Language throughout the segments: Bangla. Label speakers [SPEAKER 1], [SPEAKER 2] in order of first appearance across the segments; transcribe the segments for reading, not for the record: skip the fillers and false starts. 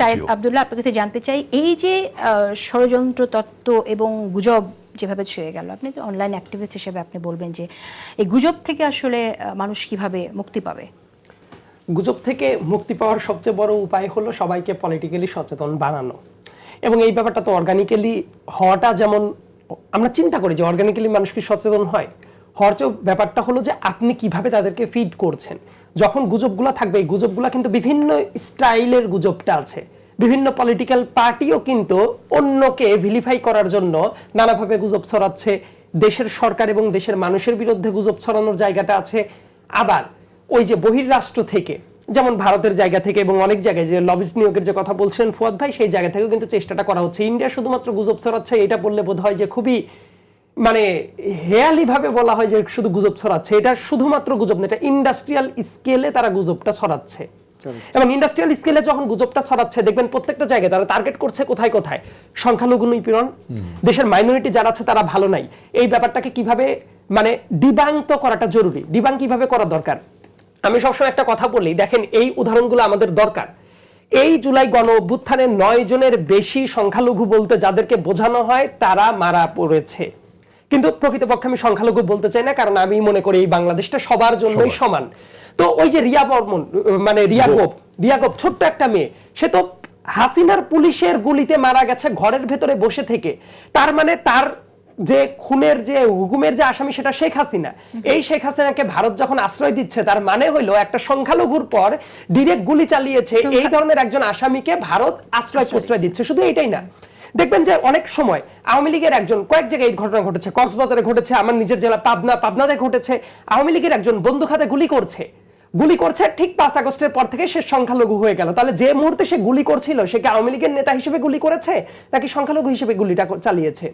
[SPEAKER 1] সাইদ আব্দুল্লাহ, আপনার কাছে জানতে চাই, এই যে ষড়যন্ত্র তত্ত্ব এবং গুজব যেভাবে ছড়িয়ে গেল, আপনি তো অনলাইন অ্যাক্টিভিস্ট হিসেবে আপনি বলবেন যে এই গুজব থেকে আসলে মানুষ কিভাবে মুক্তি পাবে?
[SPEAKER 2] গুজব থেকে মুক্তি পাওয়ার সবচেয়ে বড় উপায় হলো সবাইকে পলিটিক্যালি সচেতন বানানো। এবং এই ব্যাপারটা তো অর্গানিক্যালি হওয়াটা, যেমন আমরা চিন্তা করি যে অর্গানিক্যালি মানুষ কি সচেতন হয়, হওয়ার চেয়ে ব্যাপারটা হলো যে আপনি কিভাবে তাদেরকে ফিড করছেন। যখন গুজবগুলো থাকবে, এই গুজবগুলো কিন্তু বিভিন্ন স্টাইলের গুজবটা আছে, বিভিন্ন পলিটিক্যাল পার্টিও কিন্তু অন্যকে ভিলিফাই করার জন্য নানাভাবে গুজব ছড়াচ্ছে। দেশের সরকার এবং দেশের মানুষের বিরুদ্ধে গুজব ছড়ানোর জায়গাটা আছে। আবার ওই যে বহির্রাষ্ট্র থেকে, যেমন ভারতের জায়গা থেকে এবং অনেক জায়গায় যে লবিস্ট নিয়োগের যে কথা বলছেন ফুয়াদ ভাই, সেই জায়গা থেকেও কিন্তু চেষ্টাটা করা হচ্ছে। ইন্ডিয়া শুধুমাত্র গুজব ছড়াচ্ছে এটা বললে বোধ হয় যে খুবই মানে হেয়ালি ভাবে বলা হয় যে শুধু গুজব ছড়াচ্ছে। এটা শুধুমাত্র গুজব না, এটা ইন্ডাস্ট্রিয়াল স্কেলে তারা গুজবটা ছড়াচ্ছে। এবং ইন্ডাস্ট্রিয়াল স্কেলে যখন গুজবটা ছড়াচ্ছে, দেখবেন প্রত্যেকটা জায়গায় তারা টার্গেট করছে কোথায় কোথায় সংখ্যালঘু নিপীড়ন, দেশের মাইনরিটি যারা আছে তারা ভালো নাই। এই ব্যাপারটাকে কিভাবে মানে ডিবাঙ্ক তো করাটা জরুরি। ডিবাঙ্ক কিভাবে করা দরকার, আমি সবসময় একটা কথা বলি, দেখেন এই উদাহরণগুলো আমাদের দরকার। এই জুলাই গণ অভ্যুত্থানে 9 জনের বেশি সংখ্যালঘু বলতে যাদেরকে বোঝানো হয় তারা মারা পড়েছে। কিন্তু প্রকৃতপক্ষে আমি সংখ্যালঘু বলতে চাই না, কারণ আমি মনে করি এই বাংলাদেশটা সবার জন্যই সমান। তো ওই যে রিয়া বর্মন, মানে রিয়া গোপ ছোট্ট একটা মেয়ে, সে তো হাসিনার পুলিশের গুলিতে মারা গেছে ঘরের ভেতরে বসে থেকে। তার মানে তার যে খুনের যে হুকুমের যে আসামি সেটা শেখ হাসিনা। এই শেখ হাসিনাকে ভারত যখন আশ্রয় দিচ্ছে, তার মানে হইলো একটা সংখ্যালঘুর পর ডিরেক্ট গুলি চালিয়েছে এই ধরনের একজন আসামিকে ভারত প্রশ্রয় দিচ্ছে। শুধু এইটাই না, দেখবেন যে অনেক সময় আওয়ামী লীগের একজন, কয়েক জায়গায় এই ঘটনা ঘটেছে, কক্সবাজারে ঘটেছে, আমার নিজের জেলা পাবনাতে ঘটেছে। আওয়ামী লীগের একজন বন্দুক হাতে গুলি করছে ঠিক 5 আগস্টের পর থেকে সে সংখ্যালঘু হয়ে গেল। তাহলে যে মুহূর্তে সে গুলি করছিল, সে কি আওয়ামী লীগের নেতা হিসেবে গুলি করেছে নাকি সংখ্যালঘু হিসেবে গুলিটা চালিয়েছে?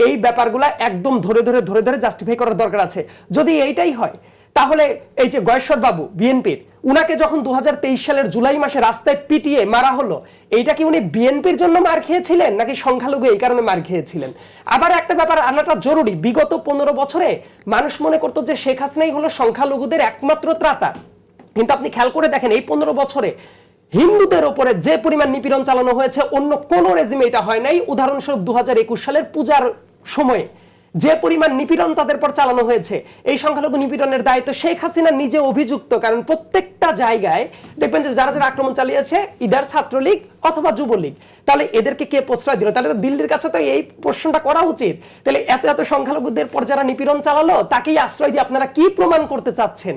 [SPEAKER 2] এই ব্যাপারগুলা একদম ধরে ধরে জাস্টিফাই করার দরকার আছে। যদি এইটাই হয়, তাহলে এই যে গয়েশ্বর বাবু বিএনপির, উনাকে যখন 2023 সালের জুলাই মাসে রাস্তায় পিটিয়ে মারা হলো, এইটা কি উনি বিএনপির জন্য মার খেয়েছিলেন নাকি সংখ্যালঘু এই কারণে মার খেয়েছিলেন? আবার একটা ব্যাপার আনাটা জরুরি, বিগত 15 বছরে মানুষ মনে করতো যে শেখ হাসিনাই হলো সংখ্যালঘুদের একমাত্র ত্রাতা। কিন্তু আপনি খেয়াল করে দেখেন এই 15 বছরে হিন্দুদের উপরে যে পরিমাণ নিপীড়ন চালানো হয়েছে, অন্য কোন রেজিমে এটা হয় নাই। উদাহরণস্বরূপ 2021 সালের পূজার সময়ে যে পরিমাণ নিপীড়ন তাদের পর চালানো হয়েছে, এই সংখ্যালঘু নিপীড়নের দায়িত্ব শেখ হাসিনা নিজে অভিযুক্ত। কারণ প্রত্যেকটা জায়গায় দেখবেন যে যারা যারা আক্রমণ চালিয়েছে ইদার ছাত্রলীগ অথবা যুবলীগ। তাহলে এদেরকে কে প্রশ্রয় দিল? তাহলে তো দিল্লির কাছে তো এই প্রশ্নটা করা উচিত। তাহলে এত সংখ্যালঘুদের পর যারা নিপীড়ন চালালো তাকেই আশ্রয় দিয়ে আপনারা কি প্রমাণ করতে চাচ্ছেন?